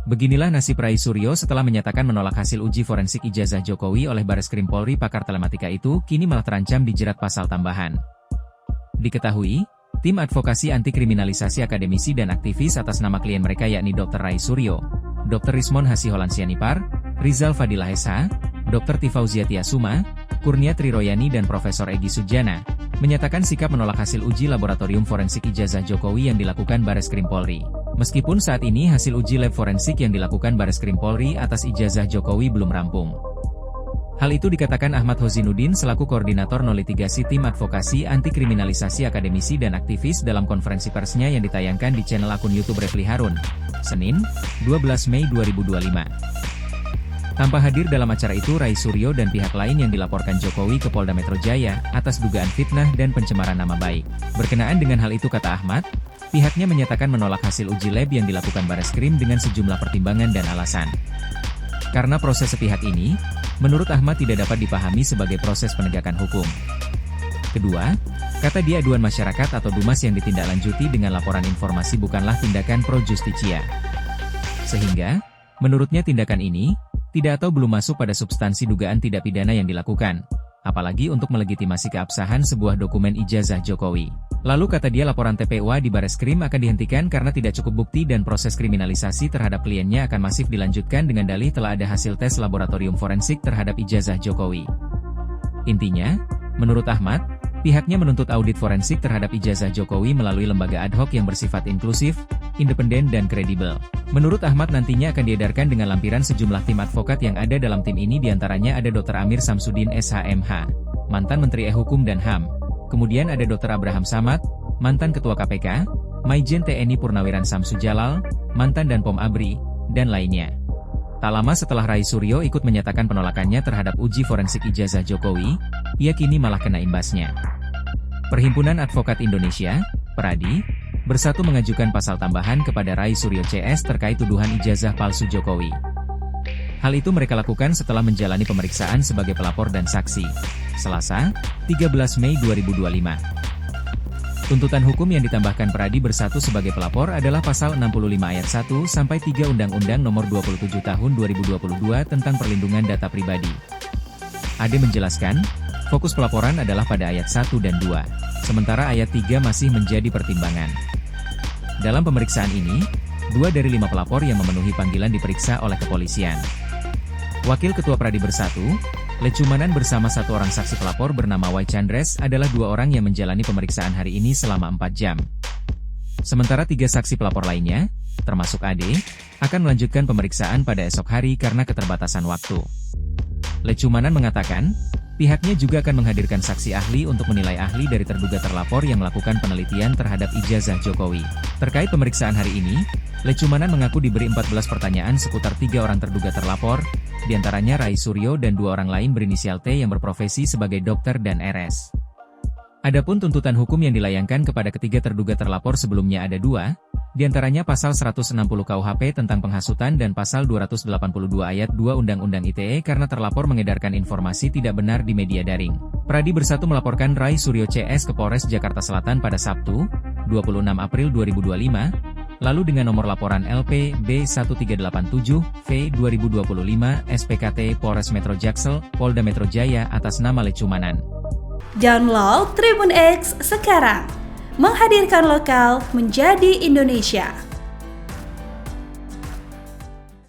Beginilah nasib Rai Suryo setelah menyatakan menolak hasil uji forensik ijazah Jokowi oleh Bareskrim Polri. Pakar telematika itu kini malah terancam dijerat pasal tambahan. Diketahui, tim advokasi anti kriminalisasi akademisi dan aktivis atas nama klien mereka yakni Dr. Rai Suryo, Dr. Rismon Hasiholansianipar, Rizal Fadilah SH, Dr. Tifauziatia Suma, Kurnia Triroyani dan Profesor Egy Sujana, menyatakan sikap menolak hasil uji laboratorium forensik ijazah Jokowi yang dilakukan Bareskrim Polri. Meskipun saat ini hasil uji lab forensik yang dilakukan Bareskrim Polri atas ijazah Jokowi belum rampung. Hal itu dikatakan Ahmad Hozinuddin selaku Koordinator Nolitigasi Tim Advokasi Anti Kriminalisasi Akademisi dan Aktivis dalam konferensi persnya yang ditayangkan di channel akun YouTube Refli Harun, Senin, 12 Mei 2025. Tanpa hadir dalam acara itu Rai Suryo dan pihak lain yang dilaporkan Jokowi ke Polda Metro Jaya atas dugaan fitnah dan pencemaran nama baik. Berkenaan dengan hal itu kata Ahmad, pihaknya menyatakan menolak hasil uji lab yang dilakukan Bareskrim dengan sejumlah pertimbangan dan alasan. Karena proses sepihak ini, menurut Ahmad tidak dapat dipahami sebagai proses penegakan hukum. Kedua, kata dia aduan masyarakat atau dumas yang ditindaklanjuti dengan laporan informasi bukanlah tindakan pro justia. Sehingga, menurutnya tindakan ini, tidak atau belum masuk pada substansi dugaan tidak pidana yang dilakukan, apalagi untuk melegitimasi keabsahan sebuah dokumen ijazah Jokowi. Lalu kata dia laporan TPUA di Bareskrim akan dihentikan karena tidak cukup bukti dan proses kriminalisasi terhadap kliennya akan masif dilanjutkan dengan dalih telah ada hasil tes laboratorium forensik terhadap ijazah Jokowi. Intinya, menurut Ahmad, pihaknya menuntut audit forensik terhadap ijazah Jokowi melalui lembaga ad hoc yang bersifat inklusif, independen dan kredibel. Menurut Ahmad nantinya akan diedarkan dengan lampiran sejumlah tim advokat yang ada dalam tim ini diantaranya ada Dr. Amir Samsudin SHMH, mantan Menteri Hukum dan HAM. Kemudian ada Dr. Abraham Samad, mantan Ketua KPK, Maijen TNI Purnawiran Samsu Jalal, mantan dan Pom Abri, dan lainnya. Tak lama setelah Rai Suryo ikut menyatakan penolakannya terhadap uji forensik ijazah Jokowi, ia kini malah kena imbasnya. Perhimpunan Advokat Indonesia, Peradi, bersatu mengajukan pasal tambahan kepada Rai Suryo CS terkait tuduhan ijazah palsu Jokowi. Hal itu mereka lakukan setelah menjalani pemeriksaan sebagai pelapor dan saksi, Selasa, 13 Mei 2025. Tuntutan hukum yang ditambahkan Peradi bersatu sebagai pelapor adalah pasal 65 ayat 1 sampai 3 Undang-Undang Nomor 27 Tahun 2022 tentang Perlindungan Data Pribadi. Ade menjelaskan, fokus pelaporan adalah pada ayat 1 dan 2, sementara ayat 3 masih menjadi pertimbangan. Dalam pemeriksaan ini, 2 dari 5 pelapor yang memenuhi panggilan diperiksa oleh kepolisian. Wakil Ketua Peradi Bersatu, Lecumanan bersama satu orang saksi pelapor bernama Wai Chandres adalah 2 orang yang menjalani pemeriksaan hari ini selama 4 jam. Sementara 3 saksi pelapor lainnya, termasuk Ade, akan melanjutkan pemeriksaan pada esok hari karena keterbatasan waktu. Lecumanan mengatakan, pihaknya juga akan menghadirkan saksi ahli untuk menilai ahli dari terduga terlapor yang melakukan penelitian terhadap ijazah Jokowi. Terkait pemeriksaan hari ini, Lecumanan mengaku diberi 14 pertanyaan seputar 3 orang terduga terlapor, diantaranya Rai Suryo dan 2 orang lain berinisial T yang berprofesi sebagai dokter dan RS. Adapun tuntutan hukum yang dilayangkan kepada ketiga terduga terlapor sebelumnya ada 2, diantaranya pasal 160 KUHP tentang penghasutan dan pasal 282 ayat 2 Undang-Undang ITE karena terlapor mengedarkan informasi tidak benar di media daring. Peradi Bersatu melaporkan Rai Suryo CS ke Polres Jakarta Selatan pada Sabtu, 26 April 2025, lalu dengan nomor laporan LP B1387V 2025 SPKT Polres Metro Jaksel, Polda Metro Jaya atas nama Lecumanan. Download Tribun X sekarang, menghadirkan lokal menjadi Indonesia.